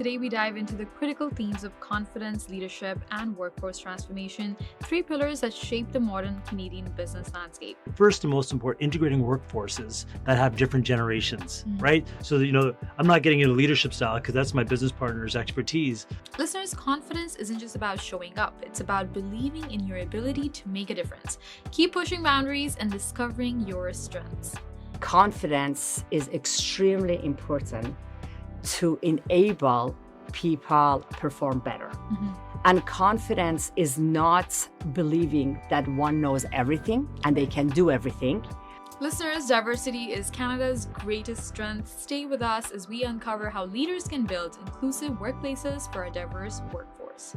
Today, we dive into the critical themes of confidence, leadership, and workforce transformation, three pillars that shape the modern Canadian business landscape. First and most important, integrating workforces that have different generations, right? So, I'm not getting into leadership style because that's my business partner's expertise. Listeners, confidence isn't just about showing up. It's about believing in your ability to make a difference. Keep pushing boundaries and discovering your strengths. Confidence is extremely important to enable people perform better. And confidence is not believing that one knows everything and they can do everything. Listeners, diversity is Canada's greatest strength. Stay with us as we uncover how leaders can build inclusive workplaces for a diverse workforce.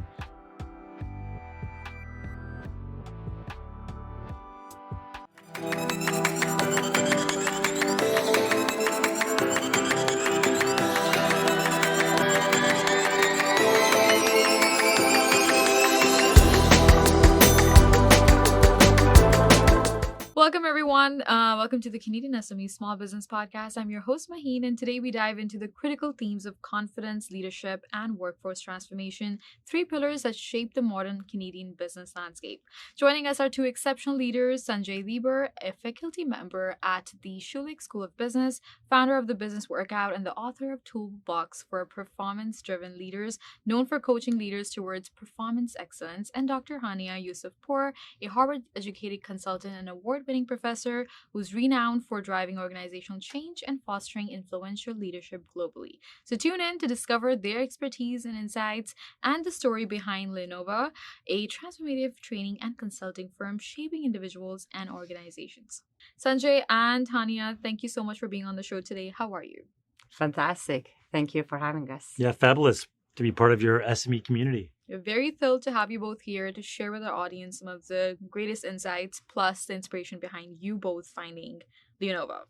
Welcome, everyone. Welcome to the CanadianSME Small Business Podcast. I'm your host, Maheen, and today we dive into the critical themes of confidence, leadership, and workforce transformation, three pillars that shape the modern Canadian business landscape. Joining us are two exceptional leaders, Sanjay Dhebar, a faculty member at the Schulich School of Business, founder of the Business Workout, and the author of Toolbox for Performance-Driven Leaders, known for coaching leaders towards performance excellence, and Dr. Haniyeh Yousofpour, a Harvard-educated consultant and award-winning professor who's renowned for driving organizational change and fostering influential leadership globally. So tune in to discover their expertise and insights and the story behind Leonnova, a transformative training and consulting firm shaping individuals and organizations. Sanjay and Haniyeh, thank you so much for being on the show today. How are you? Fantastic. Thank you for having us. Yeah, fabulous to be part of your SME community. We're very thrilled to have you both here to share with our audience some of the greatest insights plus the inspiration behind you both finding Leonnova.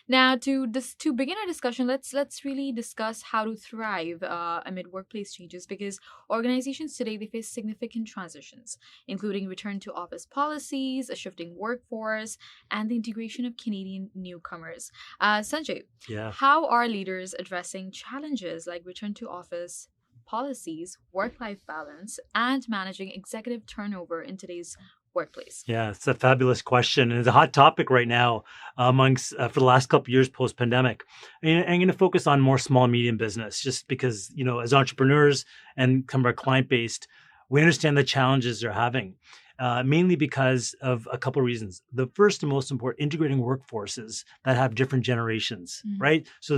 Now, to begin our discussion, let's really discuss how to thrive amid workplace changes, because organizations today, they face significant transitions, including return to office policies, a shifting workforce, and the integration of Canadian newcomers. Sanjay, how are leaders addressing challenges like return to office policies, work-life balance, and managing executive turnover in today's workplace? Yeah, it's a fabulous question. And it's a hot topic right now amongst for the last couple of years post-pandemic. I'm going to focus on more small and medium business just because, as entrepreneurs and kind of our client-based, we understand the challenges they're having. Mainly because of a couple of reasons. The first and most important, integrating workforces that have different generations, right? So,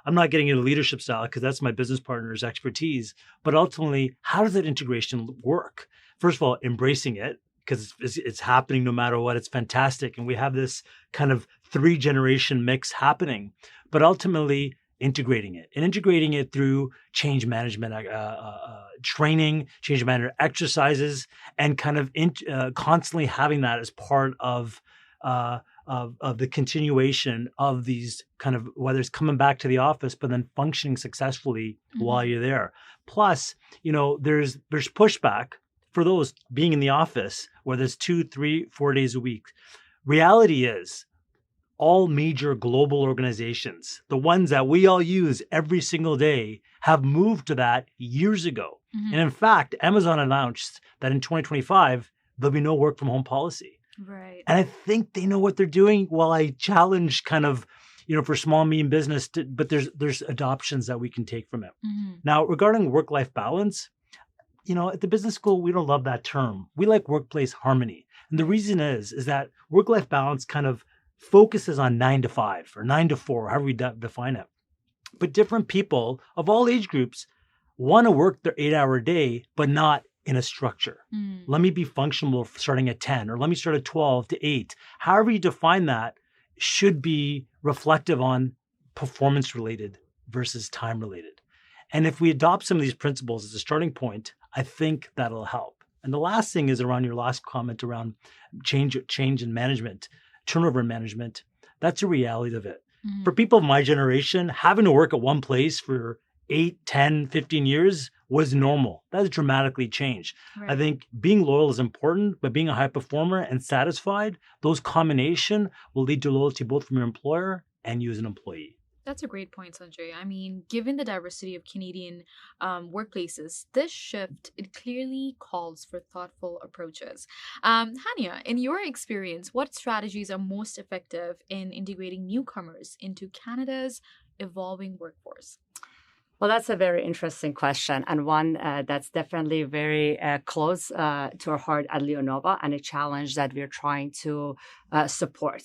I'm not getting into leadership style because that's my business partner's expertise, but ultimately, how does that integration work? First of all, embracing it because it's happening no matter what. It's fantastic. And we have this kind of 3-generation mix happening, but ultimately integrating it through change management, training, change management exercises, and kind of constantly having that as part of the continuation of these kind of, whether it's coming back to the office, but then functioning successfully while you're there. Plus, there's pushback for those being in the office, whether it's 2, 3, 4 days a week. Reality is, all major global organizations, the ones that we all use every single day, have moved to that years ago. And in fact, Amazon announced that in 2025, there'll be no work from home policy. Right. And I think they know what they're doing. While I challenge kind of, for small and medium business, but there's adoptions that we can take from it. Now, regarding work-life balance, at the business school, we don't love that term. We like workplace harmony. And the reason is that work-life balance kind of focuses on 9 to 5 or 9 to 4, however we define it. But different people of all age groups want to work their 8-hour day, but not in a structure. Let me be functional starting at 10, or let me start at 12 to 8. However you define that should be reflective on performance related versus time related. And if we adopt some of these principles as a starting point, I think that'll help. And the last thing is around your last comment around change in management. Turnover management, that's a reality of it. For people of my generation, having to work at one place for 8, 10, 15 years was normal. That has dramatically changed. Right. I think being loyal is important, but being a high performer and satisfied, those combination will lead to loyalty both from your employer and you as an employee. That's a great point, Sanjay. I mean, given the diversity of Canadian workplaces, this shift it clearly calls for thoughtful approaches. Haniyeh, in your experience, what strategies are most effective in integrating newcomers into Canada's evolving workforce? Well, that's a very interesting question, and one that's definitely very close to our heart at Leonnova, and a challenge that we're trying to support.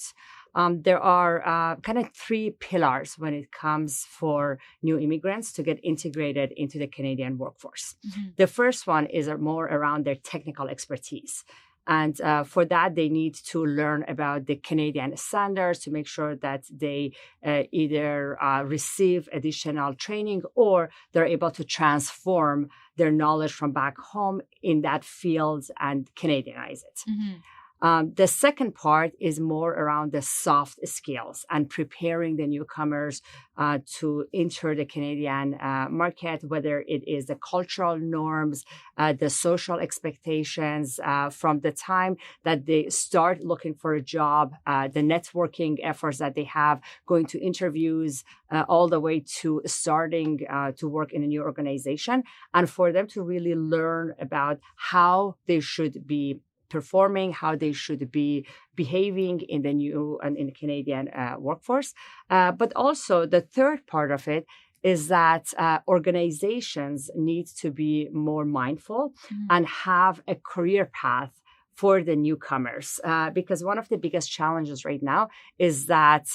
There are kind of three pillars when it comes for new immigrants to get integrated into the Canadian workforce. Mm-hmm. The first one is more around their technical expertise. And for that, they need to learn about the Canadian standards to make sure that they either receive additional training or they're able to transform their knowledge from back home in that field and Canadianize it. Mm-hmm. The second part is more around the soft skills and preparing the newcomers to enter the Canadian market, whether it is the cultural norms, the social expectations from the time that they start looking for a job, the networking efforts that they have, going to interviews, all the way to starting to work in a new organization, and for them to really learn about how they should be performing, how they should be behaving in the new and in the Canadian workforce. But also the third part of it is that organizations need to be more mindful and have a career path for the newcomers. Because one of the biggest challenges right now is that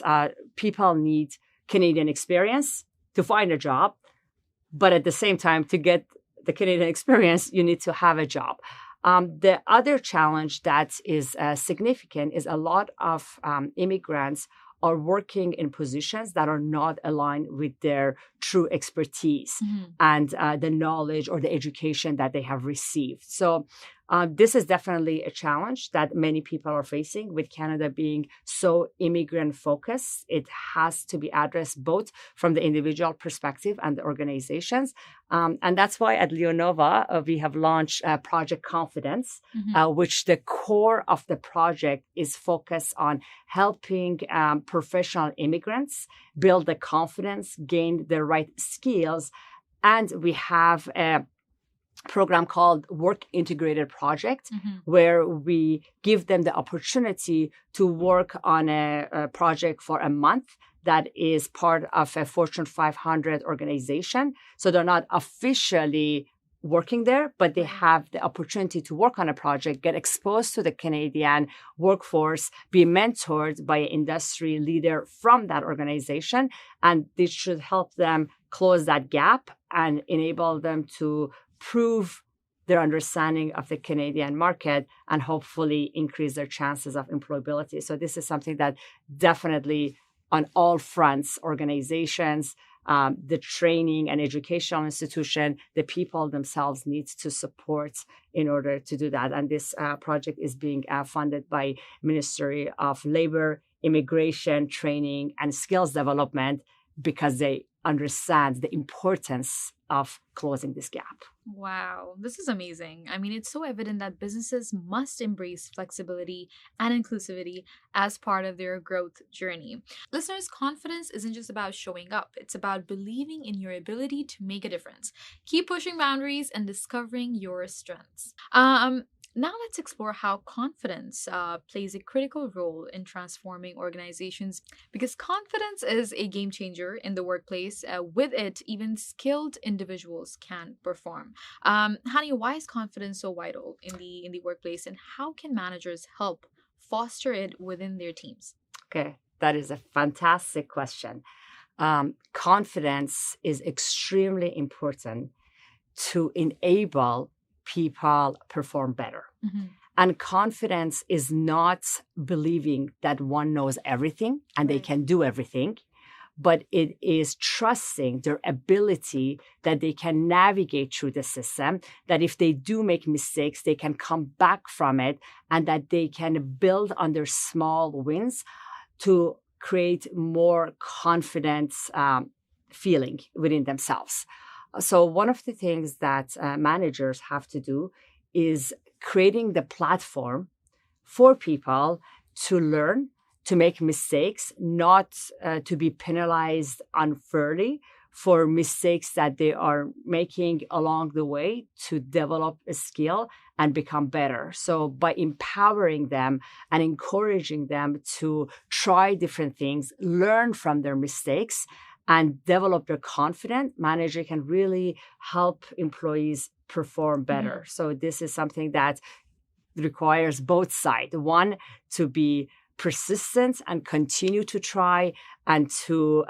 people need Canadian experience to find a job. But at the same time, to get the Canadian experience, you need to have a job. The other challenge that is significant is a lot of immigrants are working in positions that are not aligned with their true expertise and the knowledge or the education that they have received. So this is definitely a challenge that many people are facing with Canada being so immigrant focused. It has to be addressed both from the individual perspective and the organizations. And that's why at Leonnova, we have launched Project Confidence, which the core of the project is focused on helping professional immigrants build the confidence, gain the right skills. And we have a program called Work Integrated Project, where we give them the opportunity to work on a project for a month that is part of a Fortune 500 organization. So they're not officially working there, but they have the opportunity to work on a project, get exposed to the Canadian workforce, be mentored by an industry leader from that organization. And this should help them close that gap and enable them to prove their understanding of the Canadian market and hopefully increase their chances of employability. So this is something that definitely on all fronts, organizations, the training and educational institution, the people themselves need to support in order to do that. And this project is being funded by Ministry of Labor, Immigration, Training, and Skills Development because they understand the importance of closing this gap. Wow, this is amazing. I mean, it's so evident that businesses must embrace flexibility and inclusivity as part of their growth journey. Listeners, confidence isn't just about showing up. It's about believing in your ability to make a difference. Keep pushing boundaries and discovering your strengths. Now let's explore how confidence plays a critical role in transforming organizations, because confidence is a game changer in the workplace. With it, even skilled individuals can perform. Haniyeh, why is confidence so vital in the workplace, and how can managers help foster it within their teams? Okay, that is a fantastic question. Confidence is extremely important to enable people perform better. And confidence is not believing that one knows everything and they can do everything, but it is trusting their ability that they can navigate through the system, that if they do make mistakes, they can come back from it, and that they can build on their small wins to create more confident feeling within themselves. So one of the things that managers have to do is creating the platform for people to learn, to make mistakes, not to be penalized unfairly for mistakes that they are making along the way, to develop a skill and become better. So by empowering them and encouraging them to try different things, learn from their mistakes, and develop their confidence, manager can really help employees perform better. So this is something that requires both sides. One, to be persistent and continue to try and to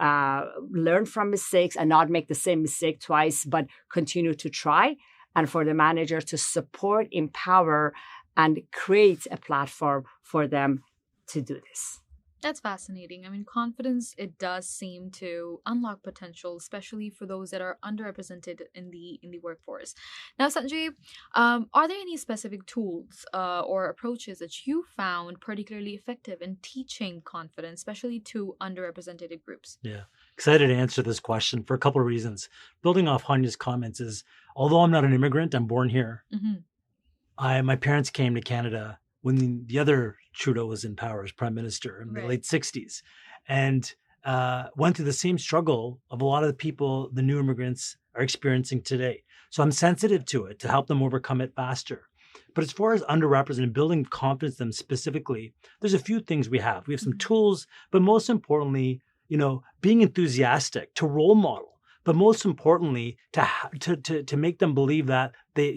learn from mistakes and not make the same mistake twice, but continue to try. And for the manager to support, empower, and create a platform for them to do this. That's fascinating. I mean, confidence, it does seem to unlock potential, especially for those that are underrepresented in the workforce. Now, Sanjay, are there any specific tools or approaches that you found particularly effective in teaching confidence, especially to underrepresented groups? Yeah, excited to answer this question for a couple of reasons. Building off Haniyeh's comments is, although I'm not an immigrant, I'm born here. My parents came to Canada when the other Trudeau was in power as prime minister in the late 60s, and went through the same struggle of a lot of the people the new immigrants are experiencing today. So I'm sensitive to it to help them overcome it faster. But as far as underrepresented, building confidence in them specifically, there's a few things we have. We have some tools, but most importantly, being enthusiastic, to role model, but most importantly, to make them believe that they,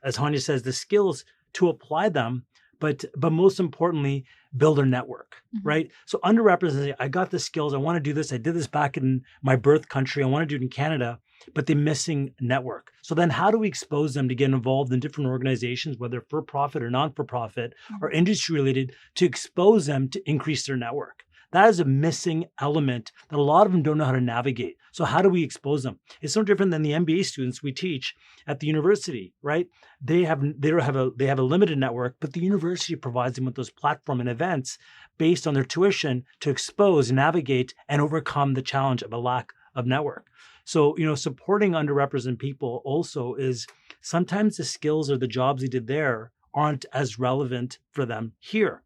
as Haniyeh says, the skills to apply them, but most importantly, build a network, right? So underrepresented, I got the skills. I want to do this. I did this back in my birth country. I want to do it in Canada, but they're missing network. So then how do we expose them to get involved in different organizations, whether for-profit or non-for-profit or industry-related, to expose them to increase their network? That is a missing element that a lot of them don't know how to navigate. So how do we expose them? It's no different than the MBA students we teach at the university, right? They have a limited network, but the university provides them with those platform and events based on their tuition to expose, navigate, and overcome the challenge of a lack of network. So, supporting underrepresented people also is sometimes the skills or the jobs they did there aren't as relevant for them here.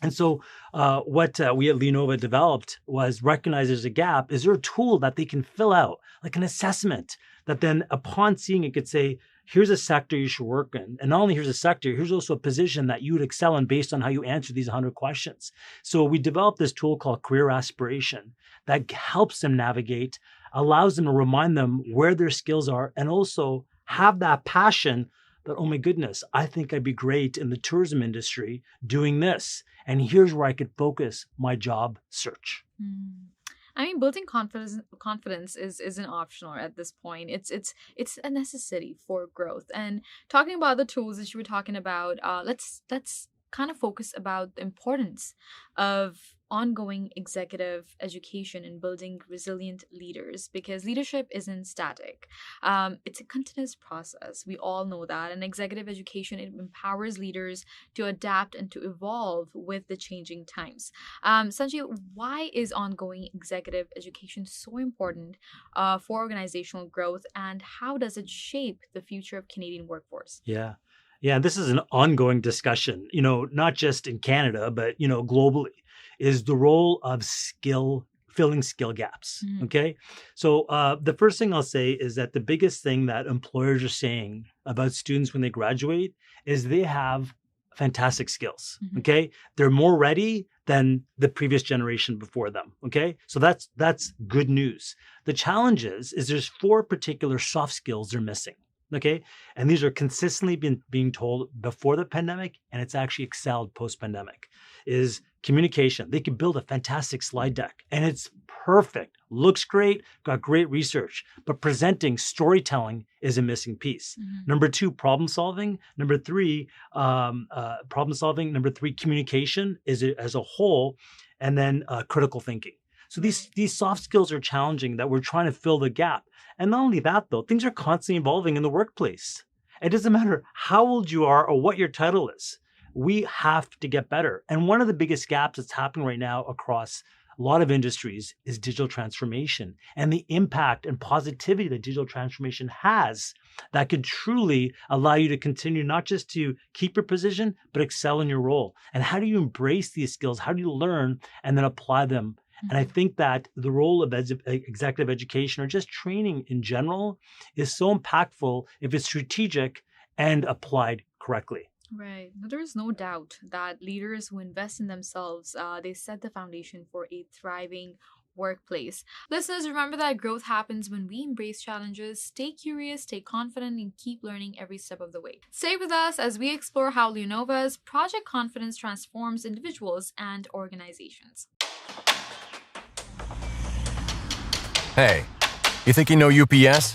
And so what we at Leonnova developed was recognize there's a gap. Is there a tool that they can fill out, like an assessment, that then upon seeing it could say, here's a sector you should work in. And not only here's a sector, here's also a position that you would excel in based on how you answer these 100 questions. So we developed this tool called Career Aspiration that helps them navigate, allows them to remind them where their skills are, and also have that passion that, oh my goodness, I think I'd be great in the tourism industry doing this. And here's where I could focus my job search. I mean, building confidence isn't optional at this point. It's a necessity for growth. And talking about the tools that you were talking about, let's kind of focus about the importance of ongoing executive education and building resilient leaders, because leadership isn't static. It's a continuous process. We all know that. And executive education, it empowers leaders to adapt and to evolve with the changing times. Sanjay, why is ongoing executive education so important for organizational growth, and how does it shape the future of Canadian workforce? Yeah, this is an ongoing discussion, not just in Canada, but, globally, is the role of filling skill gaps. Okay. So the first thing I'll say is that the biggest thing that employers are saying about students when they graduate is they have fantastic skills. Okay. They're more ready than the previous generation before them. Okay. So that's good news. The challenge is there's 4 particular soft skills they're missing. Okay. And these are consistently being told before the pandemic, and it's actually excelled post-pandemic, is communication. They can build a fantastic slide deck and it's perfect, looks great, got great research, but presenting, storytelling is a missing piece. Number 2, problem solving. Number 3, communication is as a whole, and then critical thinking. So these soft skills are challenging that we're trying to fill the gap. And not only that, though, things are constantly evolving in the workplace. It doesn't matter how old you are or what your title is. We have to get better. And one of the biggest gaps that's happening right now across a lot of industries is digital transformation and the impact and positivity that digital transformation has that could truly allow you to continue not just to keep your position, but excel in your role. And how do you embrace these skills? How do you learn and then apply them? And I think that the role of executive education or just training in general is so impactful if it's strategic and applied correctly. Right. There is no doubt that leaders who invest in themselves, they set the foundation for a thriving workplace. Listeners, remember that growth happens when we embrace challenges, stay curious, stay confident, and keep learning every step of the way. Stay with us as we explore how Leonnova's Project Confidence transforms individuals and organizations. Hey, you think you know UPS?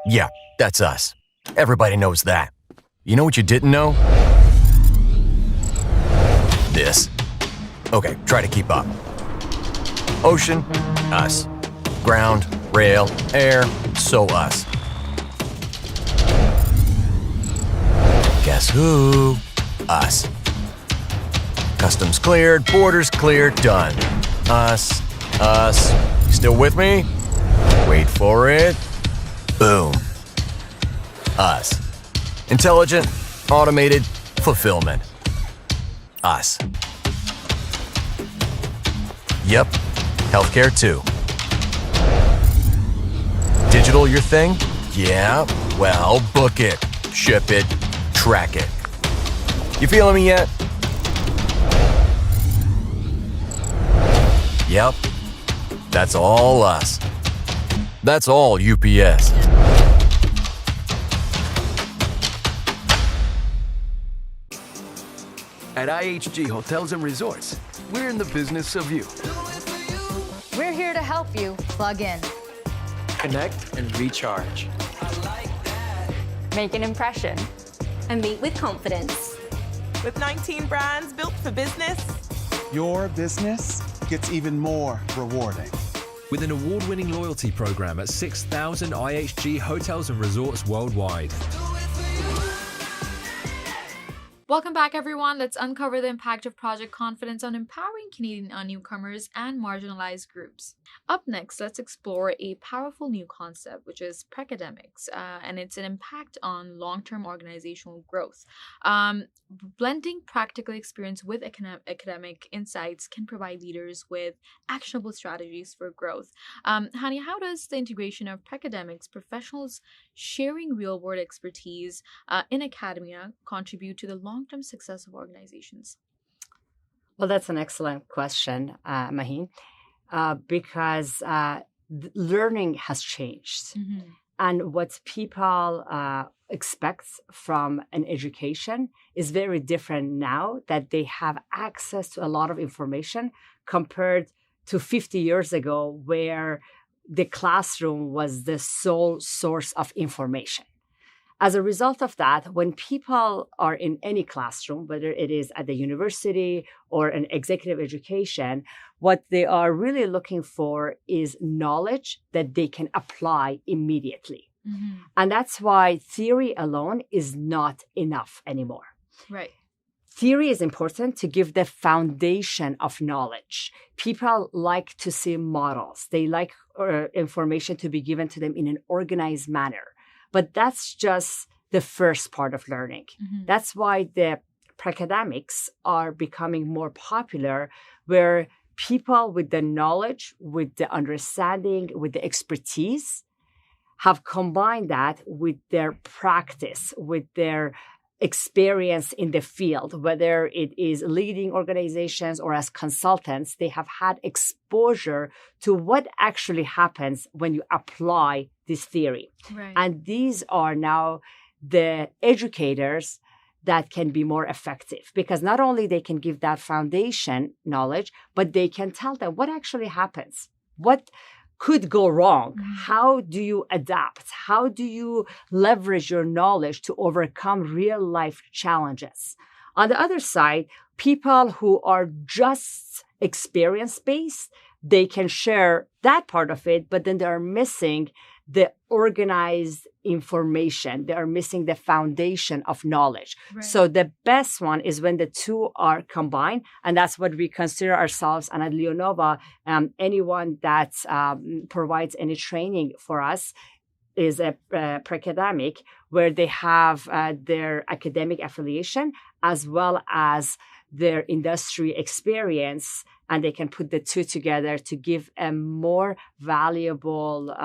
Yeah, that's us. Everybody knows that. You know what you didn't know? This. Okay, try to keep up. Ocean, us. Ground, rail, air, so us. Guess who? Us. Customs cleared, borders cleared, done. Us. You still with me? Wait for it. Boom. Us. Intelligent, automated, fulfillment. Us. Yep. Healthcare too. Digital your thing? Yeah. Well, book it, ship it, track it. You feeling me yet? Yep. That's all us. That's all UPS. At IHG Hotels and Resorts, we're in the business of you. We're here to help you plug in, connect and recharge, make an impression, and meet with confidence. With 19 brands built for business, your business gets even more rewarding. With an award-winning loyalty program at 6,000 IHG hotels and resorts worldwide. Welcome back, everyone. Let's uncover the impact of Project Confidence on empowering Canadian newcomers and marginalized groups. Up next, let's explore a powerful new concept, which is pracademics, and it's an impact on long-term organizational growth. Blending practical experience with academic insights can provide leaders with actionable strategies for growth. Haniyeh, how does the integration of pracademics, professionals sharing real-world expertise in academia, contribute to the long-term success of organizations? Well, that's an excellent question, Maheen, because learning has changed. Mm-hmm. And what people expect from an education is very different now that they have access to a lot of information compared to 50 years ago, where the classroom was the sole source of information. As a result of that, when people are in any classroom, whether it is at the university or an executive education, what they are really looking for is knowledge that they can apply immediately. Mm-hmm. And that's why theory alone is not enough anymore. Right. Theory is important to give the foundation of knowledge. People like to see models. They like information to be given to them in an organized manner. But that's just the first part of learning. Mm-hmm. That's why the pracademics are becoming more popular, where people with the knowledge, with the understanding, with the expertise have combined that with their practice, with their experience in the field, whether it is leading organizations or as consultants. They have had exposure to what actually happens when you apply this theory. Right. And these are now the educators that can be more effective, because not only they can give that foundation knowledge, but they can tell them what actually happens, what could go wrong. Mm-hmm. How do you adapt? How do you leverage your knowledge to overcome real life challenges? On the other side, people who are just experience-based, they can share that part of it, but then they are missing the organized information. They are missing the foundation of knowledge. Right. So the best one is when the two are combined. And that's what we consider ourselves. And at Leonnova, anyone that provides any training for us is a pracademic, where they have their academic affiliation as well as their industry experience, and they can put the two together to give a more valuable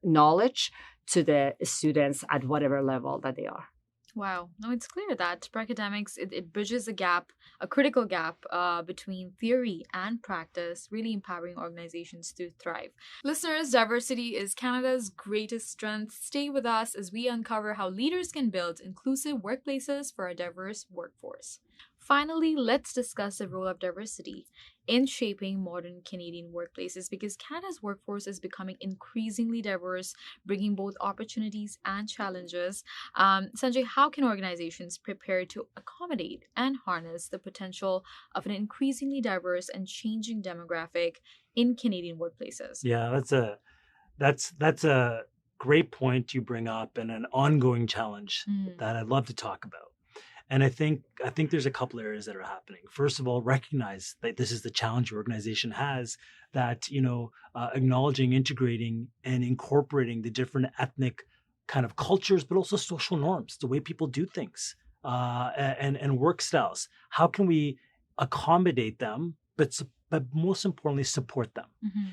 knowledge to the students at whatever level that they are. Wow. No, it's clear that pracademics, it bridges a gap, a critical gap between theory and practice, really empowering organizations to thrive. Listeners, diversity is Canada's greatest strength. Stay with us as we uncover how leaders can build inclusive workplaces for a diverse workforce. Finally, let's discuss the role of diversity in shaping modern Canadian workplaces, because Canada's workforce is becoming increasingly diverse, bringing both opportunities and challenges. Sanjay, how can organizations prepare to accommodate and harness the potential of an increasingly diverse and changing demographic in Canadian workplaces? Yeah, that's a great point you bring up, and an ongoing challenge that I'd love to talk about. And I think there's a couple areas that are happening. First of all, recognize that this is the challenge your organization has, that, acknowledging, integrating, and incorporating the different ethnic kind of cultures, but also social norms, the way people do things, and work styles. How can we accommodate them, but most importantly, support them,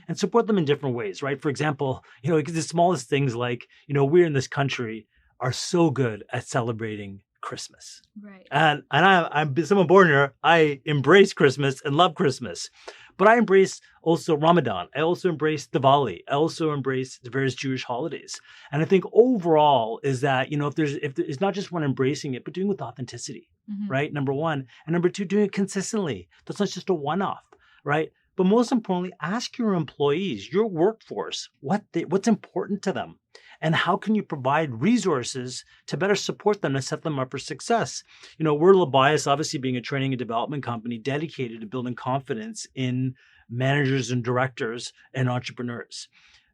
and support them in different ways, right? For example, the smallest things like, we in this country are so good at celebrating Christmas. Right. And I'm someone born here. I embrace Christmas and love Christmas. But I embrace also Ramadan. I also embrace Diwali. I also embrace the various Jewish holidays. And I think overall is that, if it's not just one embracing it, but doing it with authenticity, right? Number one. And number two, doing it consistently. That's not just a one-off, right? But most importantly, ask your employees, your workforce, what's important to them. And how can you provide resources to better support them and set them up for success? We're Labias, obviously being a training and development company dedicated to building confidence in managers and directors and entrepreneurs.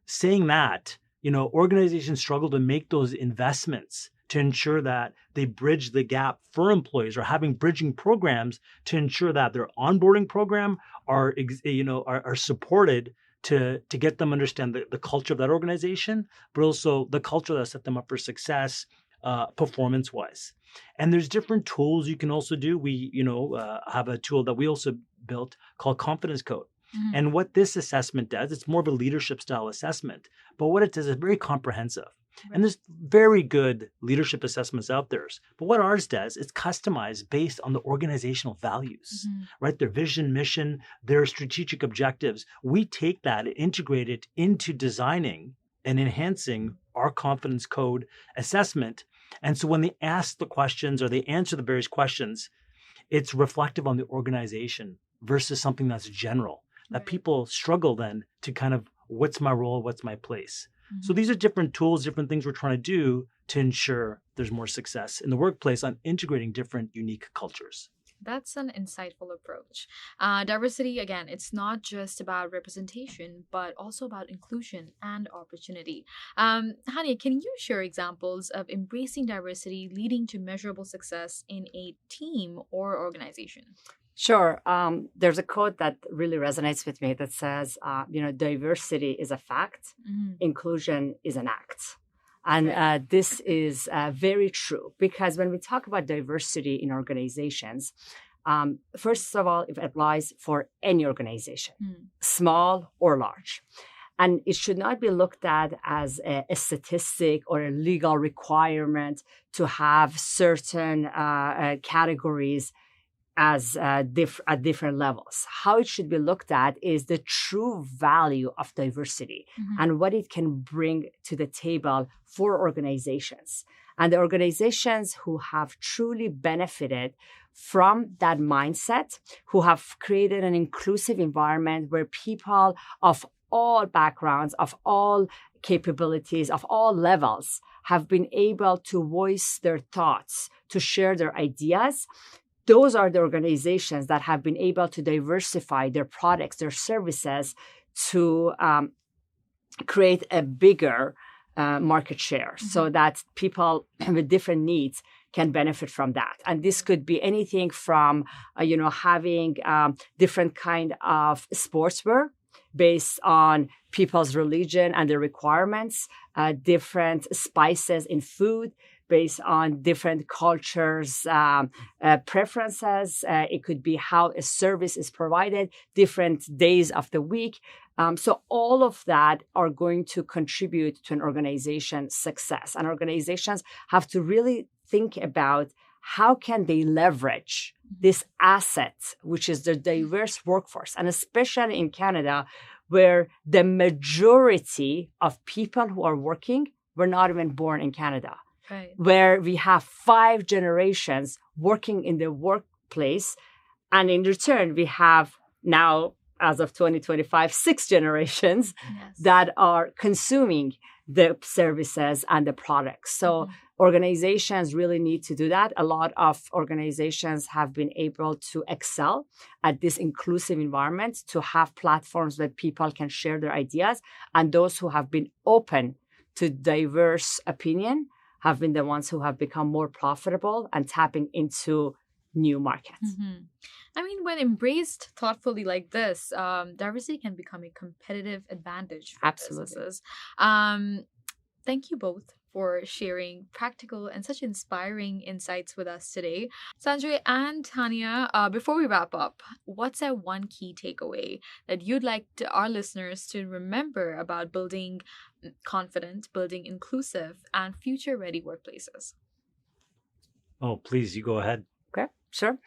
Saying that, organizations struggle to make those investments to ensure that they bridge the gap for employees, or having bridging programs to ensure that their onboarding program are supported to get them understand the culture of that organization, but also the culture that set them up for success performance-wise. And there's different tools you can also do. We have a tool that we also built called Confidence Code. And what this assessment does, it's more of a leadership style assessment, but what it does is very comprehensive. And there's very good leadership assessments out there. But what ours does, it's customized based on the organizational values, right? Their vision, mission, their strategic objectives. We take that and integrate it into designing and enhancing our confidence code assessment. And so when they ask the questions or they answer the various questions, it's reflective on the organization versus something that's general, that people struggle then to kind of, what's my role, what's my place? So these are different tools, different things we're trying to do to ensure there's more success in the workplace on integrating different unique cultures. That's an insightful approach. Diversity, again, it's not just about representation, but also about inclusion and opportunity. Haniyeh, can you share examples of embracing diversity leading to measurable success in a team or organization? Sure. There's a quote that really resonates with me that says, diversity is a fact, inclusion is an act. And this is very true, because when we talk about diversity in organizations, first of all, it applies for any organization, small or large. And it should not be looked at as a statistic or a legal requirement to have certain categories as at different levels. How it should be looked at is the true value of diversity and what it can bring to the table for organizations. And the organizations who have truly benefited from that mindset, who have created an inclusive environment where people of all backgrounds, of all capabilities, of all levels have been able to voice their thoughts, to share their ideas, those are the organizations that have been able to diversify their products, their services, to create a bigger market share so that people with different needs can benefit from that. And this could be anything from, having different kind of sportswear based on people's religion and their requirements, different spices in food based on different cultures' preferences. It could be how a service is provided, different days of the week. So all of that are going to contribute to an organization's success. And organizations have to really think about how can they leverage this asset, which is the diverse workforce, and especially in Canada, where the majority of people who are working were not even born in Canada, right, where we have 5 generations working in the workplace. And in return, we have now, as of 2025, 6 generations that are consuming the services and the products. So organizations really need to do that. A lot of organizations have been able to excel at this inclusive environment, to have platforms where people can share their ideas. And those who have been open to diverse opinion have been the ones who have become more profitable and tapping into new markets. I mean, when embraced thoughtfully like this, diversity can become a competitive advantage for businesses. Thank you both for sharing practical and such inspiring insights with us today. Sanjay and Haniyeh, before we wrap up, what's that one key takeaway that you'd like our listeners to remember about building confident, building inclusive, and future-ready workplaces? Oh, please, you go ahead. Okay, sure.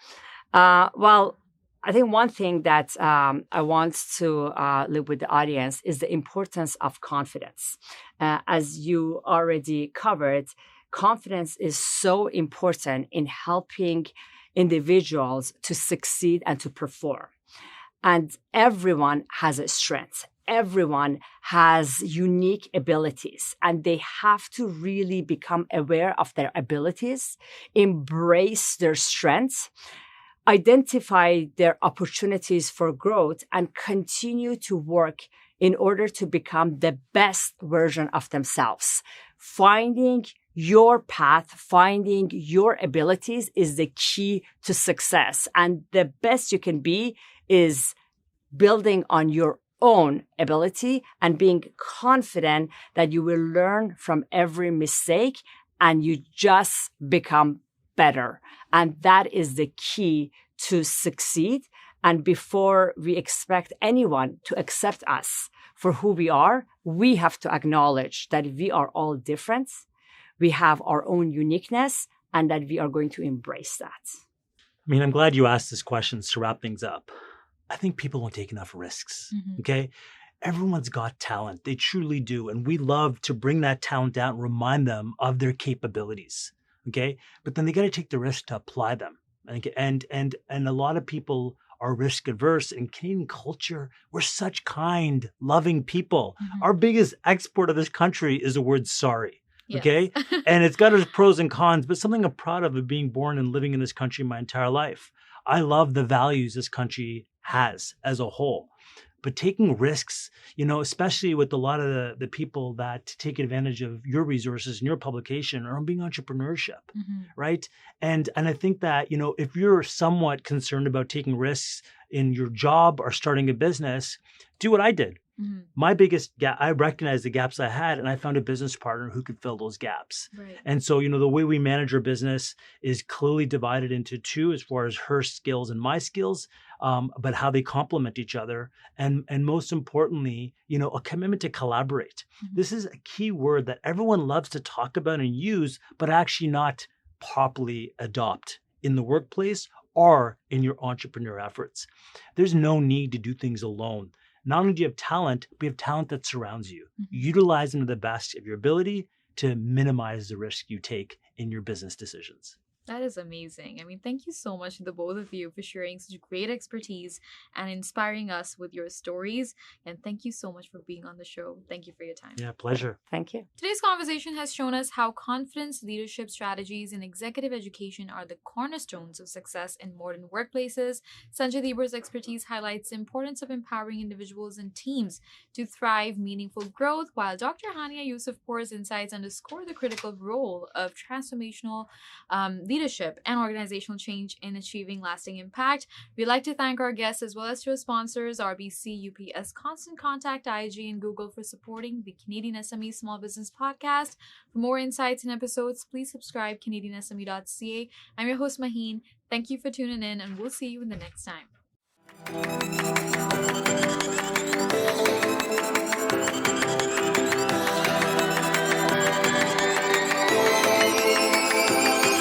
Well, I think one thing that I want to leave with the audience is the importance of confidence. As you already covered, confidence is so important in helping individuals to succeed and to perform. And everyone has a strength. Everyone has unique abilities, and they have to really become aware of their abilities, embrace their strengths, identify their opportunities for growth, and continue to work in order to become the best version of themselves. Finding your path, finding your abilities is the key to success. And the best you can be is building on your own ability and being confident that you will learn from every mistake and you just become better. And that is the key to succeed. And before we expect anyone to accept us for who we are, we have to acknowledge that we are all different. We have our own uniqueness, and that we are going to embrace that. I mean, I'm glad you asked this question to wrap things up. I think people don't take enough risks, okay? Everyone's got talent. They truly do. And we love to bring that talent out and remind them of their capabilities, okay? But then they got to take the risk to apply them. And a lot of people are risk averse. In Canadian culture, we're such kind, loving people. Our biggest export of this country is the word sorry. Okay. And it's got its pros and cons, but something I'm proud of being born and living in this country my entire life. I love the values this country has as a whole. But taking risks, especially with a lot of the people that take advantage of your resources and your publication are being entrepreneurship, right? And I think that, if you're somewhat concerned about taking risks in your job or starting a business, do what I did. My biggest gap, I recognized the gaps I had, and I found a business partner who could fill those gaps. Right. And so, the way we manage our business is clearly divided into two as far as her skills and my skills, but how they complement each other. And most importantly, a commitment to collaborate. This is a key word that everyone loves to talk about and use, but actually not properly adopt in the workplace or in your entrepreneur efforts. There's no need to do things alone. Not only do you have talent, but you have talent that surrounds you. Utilize them to the best of your ability to minimize the risk you take in your business decisions. That is amazing. I mean, thank you so much to the both of you for sharing such great expertise and inspiring us with your stories. And thank you so much for being on the show. Thank you for your time. Yeah, pleasure. Thank you. Today's conversation has shown us how confidence, leadership strategies, and executive education are the cornerstones of success in modern workplaces. Sanjay Dhebar's expertise highlights the importance of empowering individuals and teams to thrive meaningful growth, while Dr. Haniyeh Yousofpour's insights underscore the critical role of transformational leadership and organizational change in achieving lasting impact. We'd like to thank our guests as well as to our sponsors, RBC, UPS, Constant Contact, IG, and Google for supporting the Canadian SME Small Business Podcast. For more insights and episodes, please subscribe CanadianSME.ca. I'm your host, Maheen. Thank you for tuning in, and we'll see you in the next time.